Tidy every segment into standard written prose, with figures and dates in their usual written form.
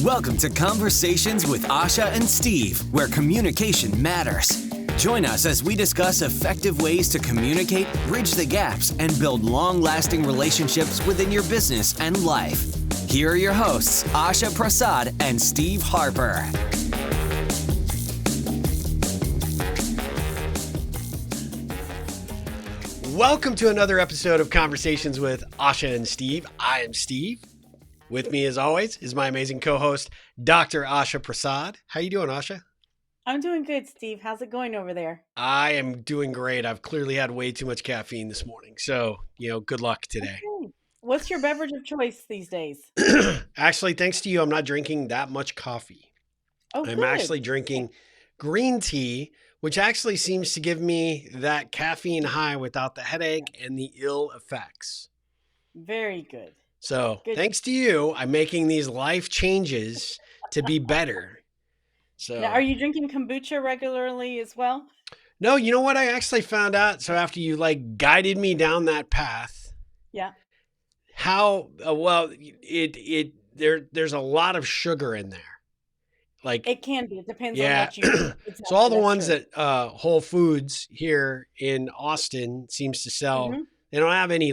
Welcome to Conversations with Asha and Steve, where communication matters. Join us as we discuss effective ways to communicate, bridge the gaps, and build long-lasting relationships within your business and life. Here are your hosts, Asha Prasad and Steve Harper. Welcome to another episode of Conversations with Asha and Steve. I am Steve. With me, as always, is my amazing co-host, Dr. Asha Prasad. How you doing, Asha? I'm doing good, Steve. How's it going over there? I am doing great. I've clearly had way too much caffeine this morning. So, good luck today. Okay. What's your beverage of choice these days? Actually, thanks to you, I'm not drinking that much coffee. Oh, I'm good. actually drinking green tea, which actually seems to give me that caffeine high without the headache and the ill effects. Very good. So Good. thanks to you, I'm making these life changes to be better. So Now, are you drinking kombucha regularly as well? No, you know what I actually found out? So after you guided me down that path, Yeah. how there's a lot of sugar in there. It can be. It depends Yeah. on what you do. So all the That's ones true. that Whole Foods here in Austin seems to sell, Mhm. they don't have any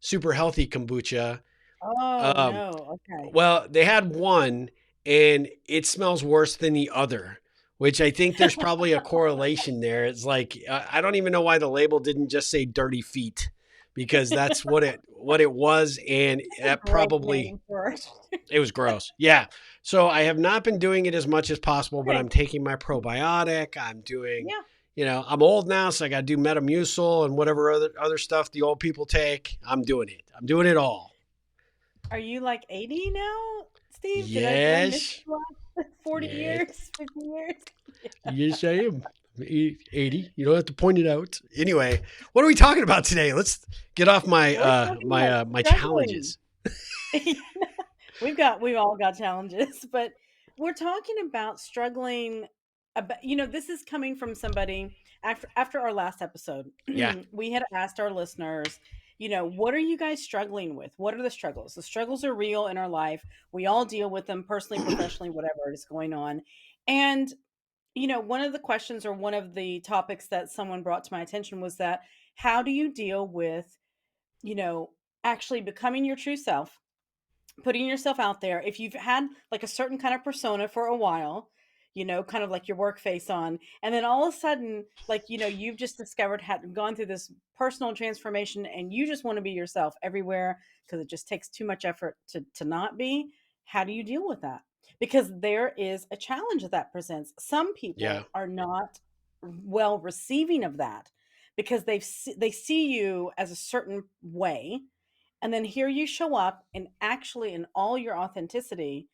super healthy kombucha. Oh, no. Okay. Well, they had one and it smells worse than the other, which I think there's probably a correlation there. It's I don't even know why the label didn't just say dirty feet, because that's what it was. And that Gross probably, name for it. it was gross. Yeah. So I have not been doing it as much as possible, but Okay. I'm taking my probiotic. I'm doing, Yeah. I'm old now, so I got to do Metamucil and whatever other stuff the old people take. I'm doing it. I'm doing it all. Are you like 80 now, Steve? Did I Yes. miss you last 40 Yes. years, 50 years? Yes, I am. 80. You don't have to point it out. Anyway, what are we talking about today? Let's get off my We're talking about my struggling. challenges. We've all got challenges, but we're talking about struggling about, this is coming from somebody after our last episode. Yeah. We had asked our listeners, what are you guys struggling with? What are the struggles? The struggles are real in our life. We all deal with them personally, professionally, whatever is going on. And one of the questions or one of the topics that someone brought to my attention was that how do you deal with, you know, actually becoming your true self, putting yourself out there? If you've had like a certain kind of persona for a while, kind of like your work face on, and then all of a sudden, you've just discovered, had gone through this personal transformation and you just want to be yourself everywhere because it just takes too much effort to not be. How do you deal with that? Because there is a challenge that presents. Some Yeah. people are not well receiving of that because they see you as a certain way, and then here you show up and actually in all your authenticity.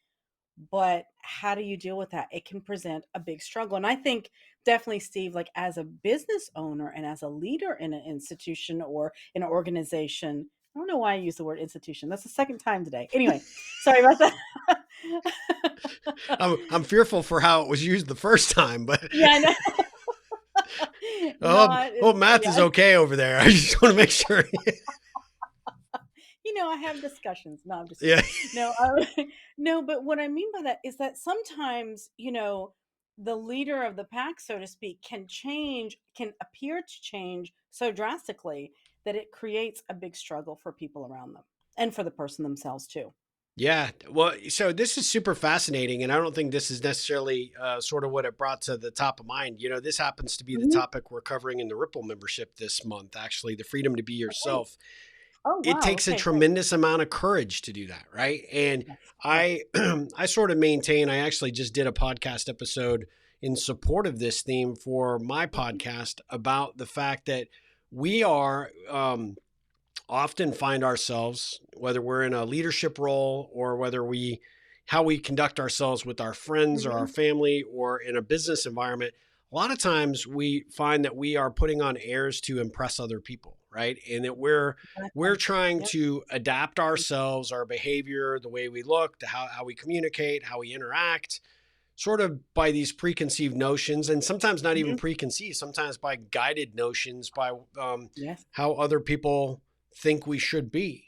But how do you deal with that? It can present a big struggle. And I think definitely, Steve, like as a business owner and as a leader in an institution or in an organization, I don't know why I use the word institution. That's the second time today. Anyway, sorry about that. I'm fearful for how it was used the first time, but Yeah, I know. math is okay over there. I just want to make sure. I have discussions. No, I'm just Yeah. no, no. But what I mean by that is that sometimes, the leader of the pack, so to speak, can appear to change so drastically that it creates a big struggle for people around them and for the person themselves too. Yeah. Well, so this is super fascinating, and I don't think this is necessarily sort of what it brought to the top of mind. This happens to be the Mhm. topic we're covering in the Ripple membership this month, actually, the freedom to be yourself. Oh, It wow. takes a Okay, great. tremendous amount of courage to do that, right? And Yes. I I sort of maintain, I actually just did a podcast episode in support of this theme for my podcast about the fact that we are often find ourselves, whether we're in a leadership role or how we conduct ourselves with our friends or our Mhm. family or in a business environment. A lot of times we find that we are putting on airs to impress other people, right? And that we're Exactly. trying Yep. to adapt ourselves, our behavior, the way we look, how we communicate, how we interact, sort of by these preconceived notions, and sometimes not even Mhm. preconceived, sometimes by guided notions, by Yes. how other people think we should be.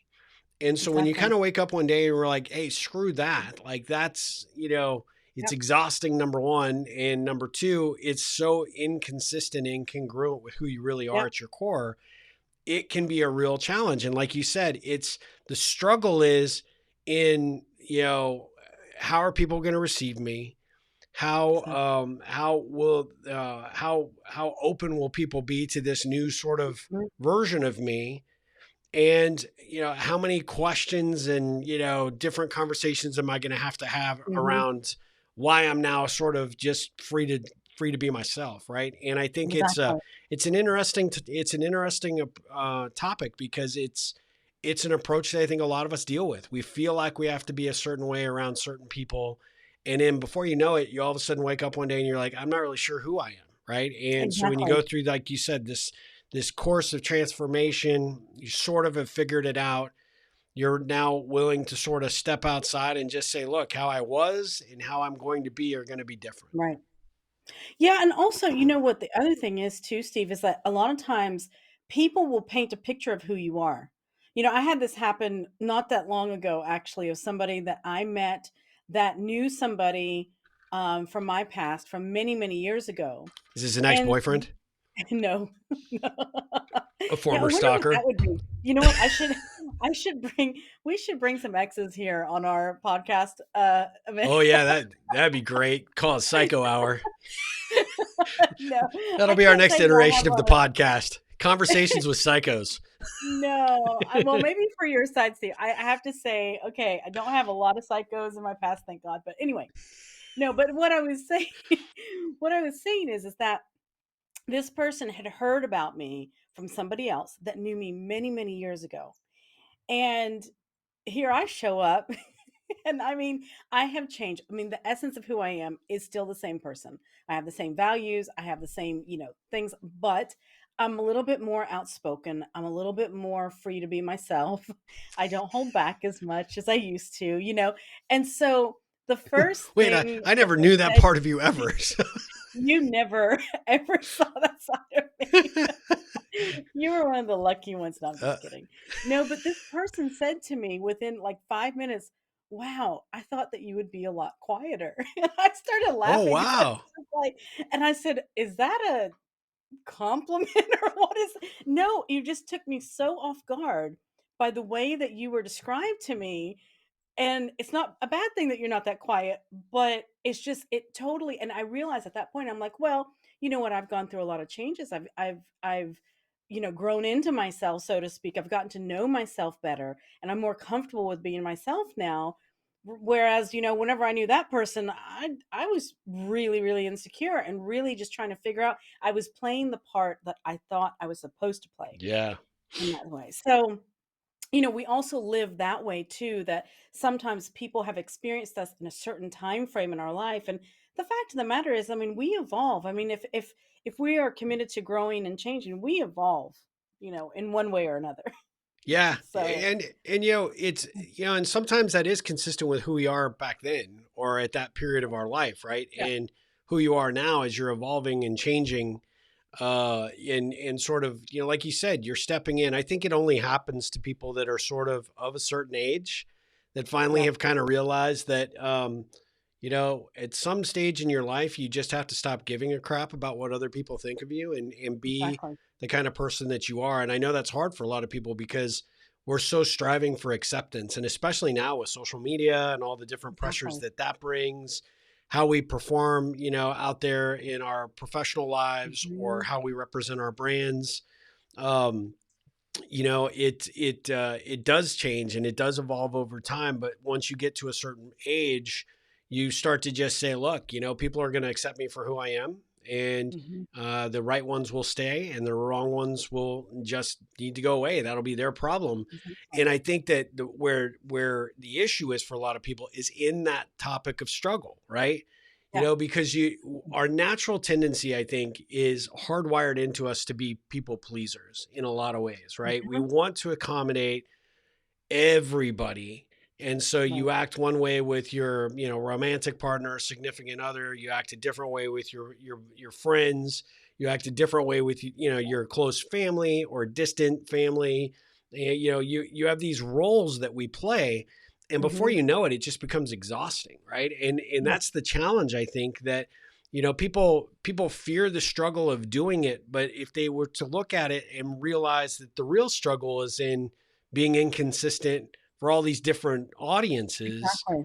And so when you kind Exactly. of wake up one day and we're like, hey, screw that. Like that's, it's Yep. exhausting, number one. And number two, it's so inconsistent and incongruent with who you really are Yep. at your core. It can be a real challenge. And like you said, it's the struggle is in, how are people going to receive me? Exactly. How open will people be to this new sort of Mhm. version of me? And how many questions and different conversations am I going to have Mhm. around why I'm now sort of just free to be myself, right? And I think Exactly. it's an interesting topic because it's an approach that I think a lot of us deal with. We feel like we have to be a certain way around certain people, and then before you know it, you all of a sudden wake up one day and you're like, I'm not really sure who I am, right? And so when you Exactly. go through, like you said, this course of transformation, you sort of have figured it out. You're now willing to sort of step outside and just say, look, how I was and how I'm going to be are going to be different. Right. Yeah, and also, you know what the other thing is too, Steve, is that a lot of times people will paint a picture of who you are. I had this happen not that long ago, actually, of somebody that I met that knew somebody from my past from many, many years ago. Is this an And ex-boyfriend? no, no. A Yeah, I former wonder what that stalker? would be. You know what? I should bring we should bring some exes here on our podcast event. Oh yeah, that'd be great. Call it Psycho Hour. No, That'll I be our can't next tell you I iteration have of the podcast. Conversations with Psychos. no. Well, maybe for your side, Steve. I have to say, okay, I don't have a lot of psychos in my past, thank God. But anyway, no. But what I was saying, what I was saying is that this person had heard about me from somebody else that knew me many, many years ago, and here I show up. And I mean, I have changed. I mean, the essence of who I am is still the same person. I have the same values. I have the same, things, but I'm a little bit more outspoken. I'm a little bit more free to be myself. I don't hold back as much as I used to. And so the first Wait, thing I that never was knew that said, part of you ever. So. you never ever saw that side of me. You were one of the lucky ones. No, I'm uh, just kidding. No, but this person said to me within like 5 minutes, wow, I thought that you would be a lot quieter. And I started oh laughing because wow. and I said, is that a compliment or what is no, you just took me so off guard by the way that you were described to me, and it's not a bad thing that you're not that quiet, but it's just it totally, and I realized at that point, I'm like, well, you know what? I've gone through a lot of changes. I've grown into myself, so to speak. I've gotten to know myself better, and I'm more comfortable with being myself now. Whereas, whenever I knew that person, I was really, really insecure and really just trying to figure out. I was playing the part that I thought I was supposed to play Yeah. in that way. So we also live that way too, that sometimes people have experienced us in a certain time frame in our life, and the fact of the matter is, I mean, we evolve. I mean, if we are committed to growing and changing, we evolve, in one way or another. Yeah. So And it's and sometimes that is consistent with who we are back then or at that period of our life, right? yeah. And who you are now as you're evolving and changing and sort of, like you said, you're stepping in. I think it only happens to people that are sort of a certain age that finally Yeah. have kind of realized that at some stage in your life, you just have to stop giving a crap about what other people think of you and be Exactly. the kind of person that you are. And I know that's hard for a lot of people because we're so striving for acceptance. And especially now with social media and all the different pressures Exactly. that brings, how we perform, out there in our professional lives or Mhm. how we represent our brands. Um, it does change and it does evolve over time. But once you get to a certain age, you start to just say, look, people are going to accept me for who I am, and Mhm. the right ones will stay, and the wrong ones will just need to go away. That'll be their problem. Exactly. And I think that where the issue is for a lot of people is in that topic of struggle, right? Yeah. Because our natural tendency, I think, is hardwired into us to be people pleasers in a lot of ways, right? We Mhm. want to accommodate everybody. And so Right. you act one way with your, romantic partner, significant other, you act a different way with your friends, you act a different way with, your close family or distant family. You have these roles that we play, and before Hmm. you know it, it just becomes exhausting, right? And Yeah. that's the challenge, I think, that people fear the struggle of doing it, but if they were to look at it and realize that the real struggle is in being inconsistent for all these different audiences Exactly.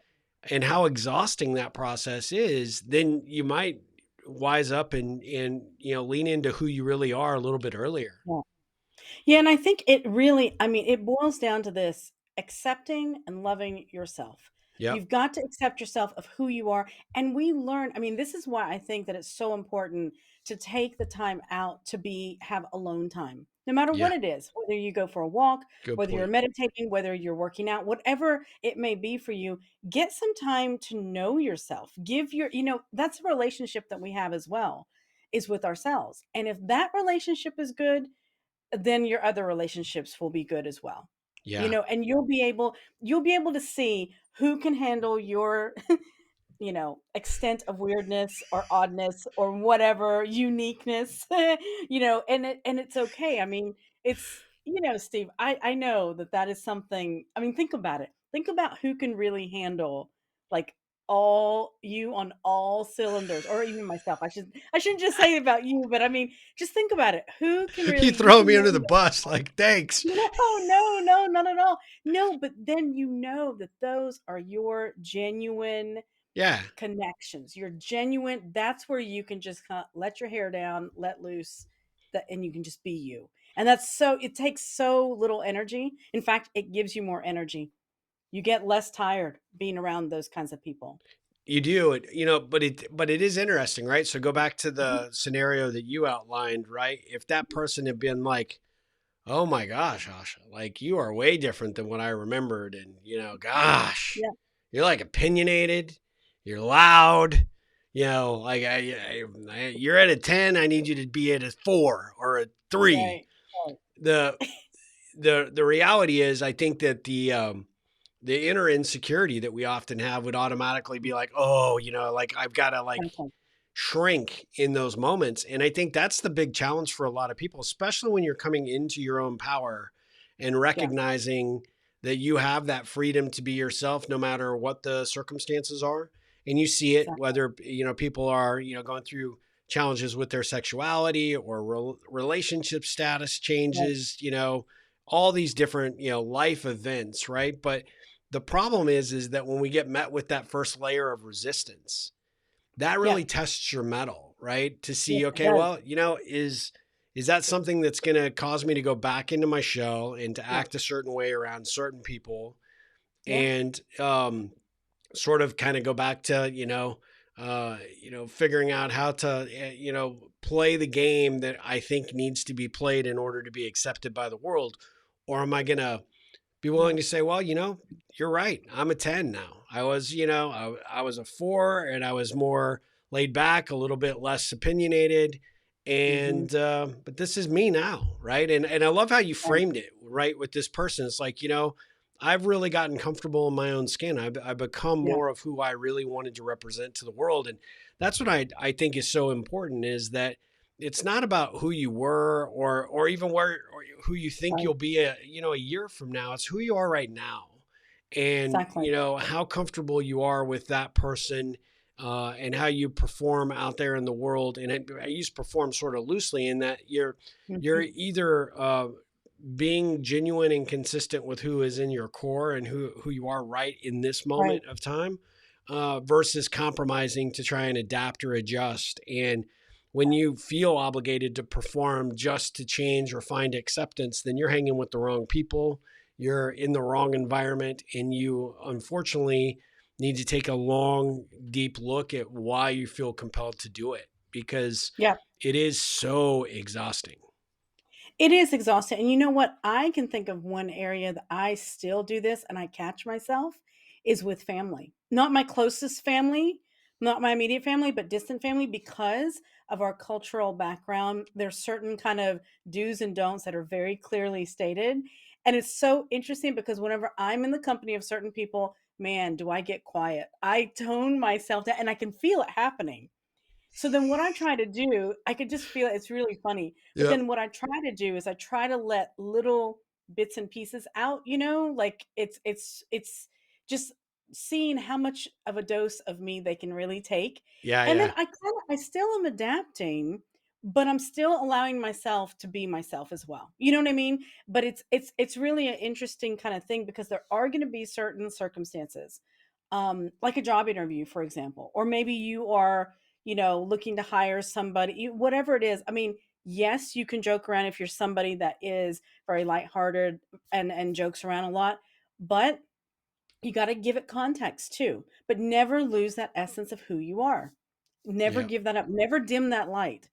and how exhausting that process is, then you might wise up and lean into who you really are a little bit earlier. Yeah. Yeah, and I think it really, I mean, it boils down to this: accepting and loving yourself. Yep. You've got to accept yourself of who you are. And we learn, I mean, this is why I think that it's so important to take the time out to have alone time. No matter what Yeah. it is, whether you go for a walk, Good whether you're point. meditating, whether you're working out, whatever it may be for you, get some time to know yourself. That's a relationship that we have as well, is with ourselves. And if that relationship is good, then your other relationships will be good as well. Yeah. And you'll be able to see who can handle your extent of weirdness or oddness or whatever uniqueness. And it's okay. I mean, Steve, I know that that is something. I mean, think about it. Think about who can really handle, like, all you on all cylinders, or even myself. I shouldn't just say about you, but I mean, just think about it. You You throw can me under the name bus, like, thanks. no, no, no, not at all. No, but then you know that those are your genuine Yeah. connections. Your genuine, that's where you can just kind of let your hair down, let loose, and you can just be you. And it takes so little energy. In fact, it gives you more energy. You get less tired being around those kinds of people. You do it, but it is interesting, right? So go back to Mhm. the scenario that you outlined, right? If that person had been like, "Oh my gosh, Asha, like you are way different than what I remembered," and gosh, Yeah, you're like opinionated, you're loud, like you're at a 10, I need you to be at a 4 or a 3. right, right. The the reality is, I think that the inner insecurity that we often have would automatically be like, oh, like I've got to like Exactly. shrink in those moments. And I think that's the big challenge for a lot of people, especially when you're coming into your own power and Yeah, recognizing that you have that freedom to be yourself no matter what the circumstances are. And you see it exactly. whether, people are, going through challenges with their sexuality or relationship status Right. changes, all these different, life events, right? But the problem is that when we get met with that first layer of resistance, that Yeah. really tests your mettle, right? To Yes, see, it okay, does. well, is that something that's going to cause me to go back into my shell and to Yeah. act a certain way around certain people Yeah. and sort of kind of go back to, figuring out how to, play the game that I think needs to be played in order to be accepted by the world? Or am I going to be willing Right. to say, well, you're right. I'm a 10 now. I was, I was a 4 and I was more laid back, a little bit less opinionated. Mhm. But this is me now. Right. And I love how you Right. framed it, right. With this person. It's like, I've really gotten comfortable in my own skin. I've become Yeah. more of who I really wanted to represent to the world. And that's what I think is so important is that it's not about who you were or even where or who you think Right. you'll be a year from now. It's who you are right now, and Exactly. how comfortable you are with that person, and how you perform out there in the world. And I use perform sort of loosely in that you're Mhm. either being genuine and consistent with who is in your core and who you are right in this Right. moment of time, versus compromising to try and adapt or adjust. And when you feel obligated to perform just to change or find acceptance, then you're hanging with the wrong people. You're in the wrong environment, and you unfortunately need to take a long, deep look at why you feel compelled to do it because Yeah. it is so exhausting. It is exhausting. And you know what? I can think of one area that I still do this and I catch myself is with family. Not my closest family, not my immediate family, but distant family because of our cultural background. There's certain kind of do's and don'ts that are very clearly stated. And it's so interesting because whenever I'm in the company of certain people, man, do I get quiet. I tone myself down and I can feel it happening. So then what I try to do, I could just feel it, it's really funny. But Yep. then what I try to do is I try to let little bits and pieces out, like it's just seeing how much of a dose of me they can really take. Yeah, And then yeah, I still am adapting, but I'm still allowing myself to be myself as well. You know what I mean? But it's really an interesting kind of thing because there are going to be certain circumstances, like a job interview, for example, or maybe you are, looking to hire somebody, whatever it is. I mean, yes, you can joke around if you're somebody that is very lighthearted and jokes around a lot, but you got to give it context too. But never lose that essence of who you are. Never yeah. give that up. Never dim that light.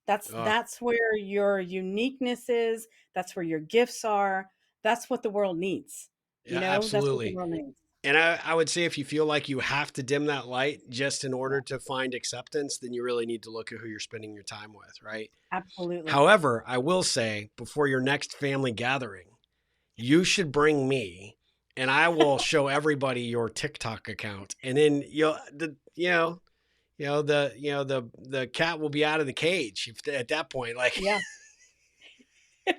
That's Oh, that's where your uniqueness is. That's where your gifts are. That's what the world needs. yeah, That's what the absolutely. world needs. And I would say if you feel like you have to dim that light just in order to find acceptance, then you really need to look at who you're spending your time with, right? Absolutely. However, I will say before your next family gathering, you should bring me and I will show everybody your TikTok account. And then the cat will be out of the cage at that point. Like, Yeah. in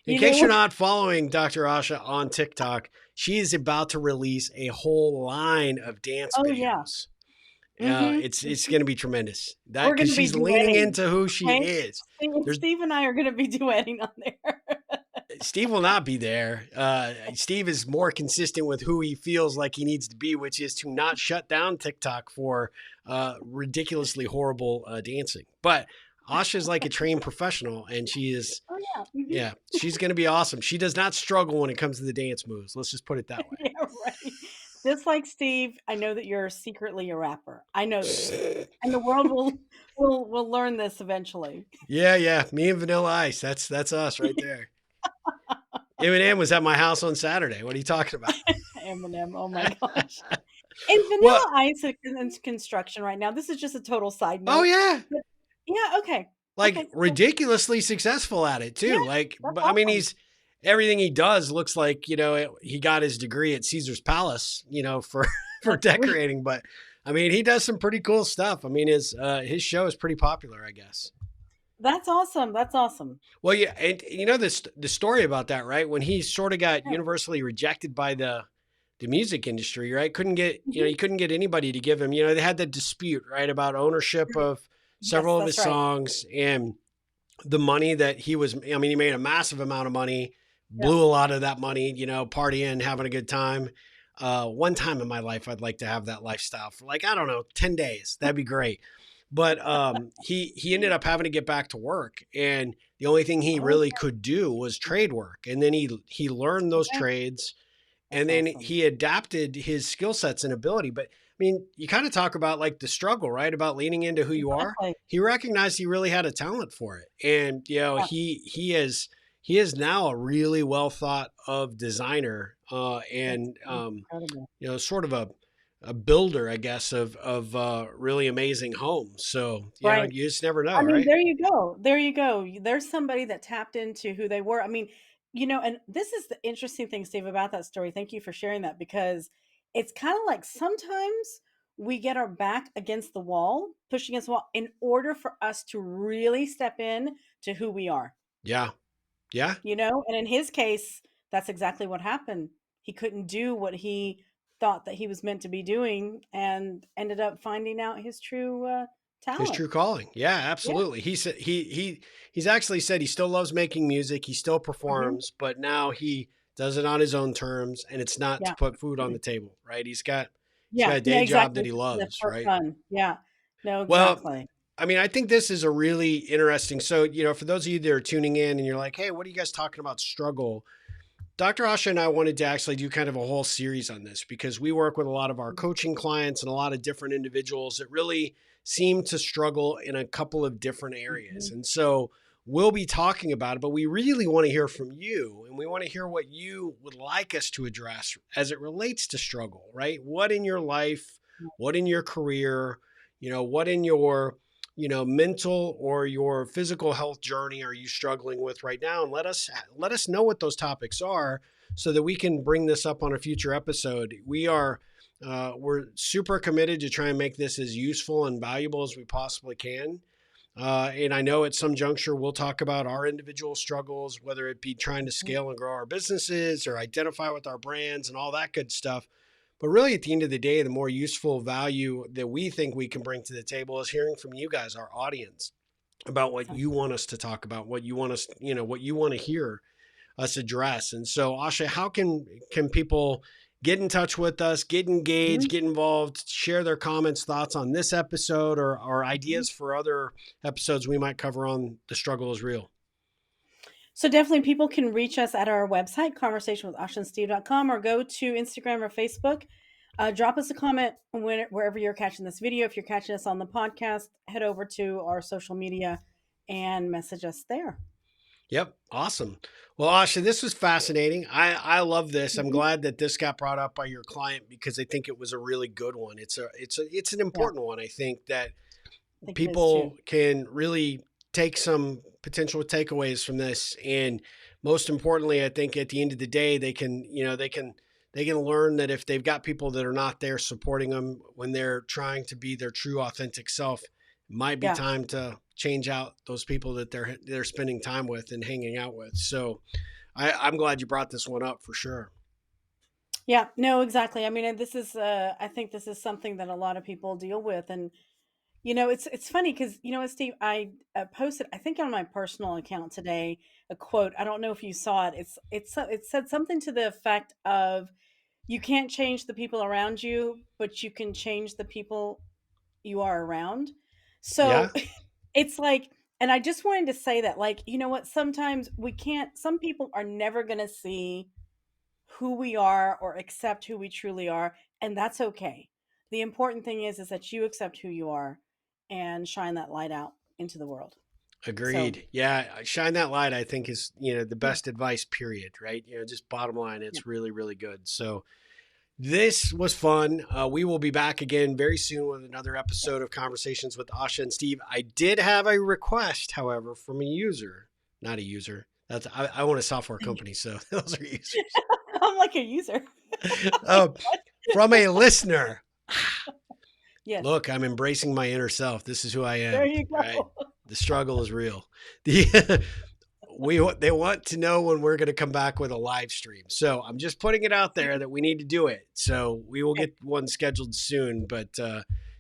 You case you're know, not following Dr. Asha on TikTok, she is about to release a whole line of dance oh yeah. videos. Mhm. It's going to be tremendous. That We're because gonna be she's leaning duetting, into who she okay? is. There's Steve and I are gonna be duetting on there. Steve will not be there. Steve is more consistent with who he feels like he needs to be, which is to not shut down TikTok for ridiculously horrible dancing. But Asha is like a trained professional, and she is, Oh, yeah. Mhm. yeah, she's going to be awesome. She does not struggle when it comes to the dance moves. Let's just put it that Yeah, right. Just like Steve, I know that you're secretly a rapper. I know this, way. and the world will learn this eventually. Yeah, yeah. Me and Vanilla Ice. That's us right there. Eminem was at my house on Saturday. What are you talking about? Eminem, oh my gosh. And Well, Vanilla Ice is in construction right now. This is just a total side oh note, yeah. but yeah, okay. Like Okay, cool. ridiculously successful at it Yeah, too. Like, that's I mean, awesome. he's everything he does looks like he got his degree at Caesar's Palace, for for That's re decorating. But I mean, he does some pretty cool stuff. I mean, his show is pretty popular, I guess. That's awesome, that's awesome. Well, yeah, and this the story about that, right? When he sort of got Yeah. universally rejected by the music industry, right? Couldn't get Mhm. he couldn't get anybody to give him. They had that dispute, right, about ownership Right. of Yes, several of that's his right. songs and the money that he was. I mean, he made a massive amount of money, Yeah. blew a lot of that money, partying, having a good time. One time in my life, I'd like to have that lifestyle for like, I don't know, 10 days. That'd be great. But he ended up having to get back to work. And the only thing he Oh, really could do was trade work. And then he learned those okay. trades That's and then awesome. he adapted his skill sets and ability. But I mean, you kind of talk about like the struggle, right? About leaning into who you are. Exactly. He recognized he really had a talent for it. And Yeah. he is now a really well thought of designer and That's incredible. sort of a builder, I guess, of really amazing homes. So, Right. you just never I know, mean, right? there you go. There you go. There's somebody that tapped into who they were. I mean, and this is the interesting thing, Steve, about that story. Thank you for sharing that because it's kind of like sometimes we get our back against the wall, pushing against the wall, in order for us to really step in to who we are, Yeah. Yeah. And in his case, that's exactly what happened. He couldn't do what he thought that he was meant to be doing and ended up finding out his true His talent. true calling. Yeah, Yeah. absolutely. He said he's actually said he still loves making music. He still Hmm. performs, but now he does it on his own terms, and it's not to Yeah. put food on the table, right? He's got Yeah, a yeah, day job exactly. that he That's loves, for right? fun. Yeah. No, Well, exactly. I mean, I think this is a really interesting. So, for those of you that are tuning in and you're like, "Hey, what are you guys talking about struggle?" Dr. Asha and I wanted to actually do kind of a whole series on this because we work with a lot of our coaching clients and a lot of different individuals that really seem to struggle in a couple of different areas. Mhm. And so we'll be talking about it, but we really want to hear from you and we want to hear what you would like us to address as it relates to struggle, right? What in your life, what in your career, what in your mental or your physical health journey are you struggling with right now, and let us know what those topics are so that we can bring this up on a future episode. We're super committed to try and make this as useful and valuable as we possibly can. And I know at some juncture, we'll talk about our individual struggles, whether it be trying to scale and grow our businesses or identify with our brands and all that good stuff. But really, at the end of the day, the more useful value that we think we can bring to the table is hearing from you guys, our audience, about what you want us to talk about, what you want us, what you want to hear us address. And so, Asha, how can people get in touch with us, get engaged, get involved, share their comments, thoughts on this episode, or ideas for other episodes we might cover on The Struggle is Real? So definitely people can reach us at our website, conversationwithashaandsteve.com, or go to Instagram or Facebook. Drop us a comment wherever you're catching this video. If you're catching us on the podcast, head over to our social media and message us there. Yep. Awesome. Well, Asha, this was fascinating. I love this. I'm glad that this got brought up by your client because I think it was a really good one. It's an important one. I think that people can really take some potential takeaways from this. And most importantly, I think at the end of the day, they can learn that if they've got people that are not there supporting them when they're trying to be their true authentic self, it might be time to change out those people that they're spending time with and hanging out with. So I'm glad you brought this one up for sure. Yeah, no, exactly. I mean, this is, I think this is something that a lot of people deal with. And, it's funny because, Steve, I posted, I think on my personal account today, a quote. I don't know if you saw it. It said something to the effect of, you can't change the people around you, but you can change the people you are around. So it's like, and I just wanted to say that, like, you know what, sometimes some people are never going to see who we are or accept who we truly are. And that's okay. The important thing is that you accept who you are and shine that light out into the world. Agreed. So, yeah. Shine that light, I think is, the best advice, period. Right. Just bottom line, it's really, really good. So this was fun. We will be back again very soon with another episode of Conversations with Asha and Steve. I did have a request, however, from a user, not a user. I own a software company, so those are users. I'm like a user. From a listener. Yes. Look, I'm embracing my inner self. This is who I am. There you go. Right? The struggle is real. They want to know when we're going to come back with a live stream. So I'm just putting it out there that we need to do it. So we will get one scheduled soon. But,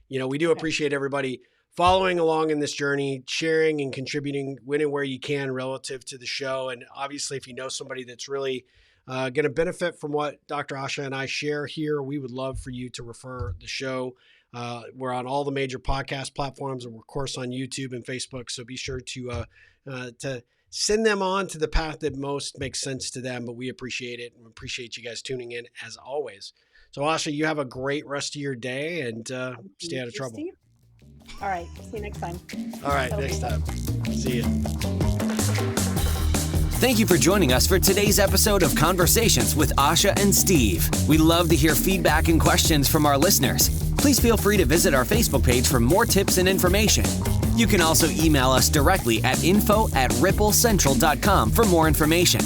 we do appreciate everybody following along in this journey, sharing and contributing when and where you can relative to the show. And obviously, if you know somebody that's really going to benefit from what Dr. Asha and I share here, we would love for you to refer the show. We're on all the major podcast platforms and, of course, on YouTube and Facebook. So be sure to send them on to the path that most makes sense to them. But we appreciate it and appreciate you guys tuning in as always. So, Asha, you have a great rest of your day and stay out of trouble. Steve? All right. See you next time. All right. Next time. See you. Thank you for joining us for today's episode of Conversations with Asha and Steve. We love to hear feedback and questions from our listeners. Please feel free to visit our Facebook page for more tips and information. You can also email us directly at info@ripplecentral.com for more information.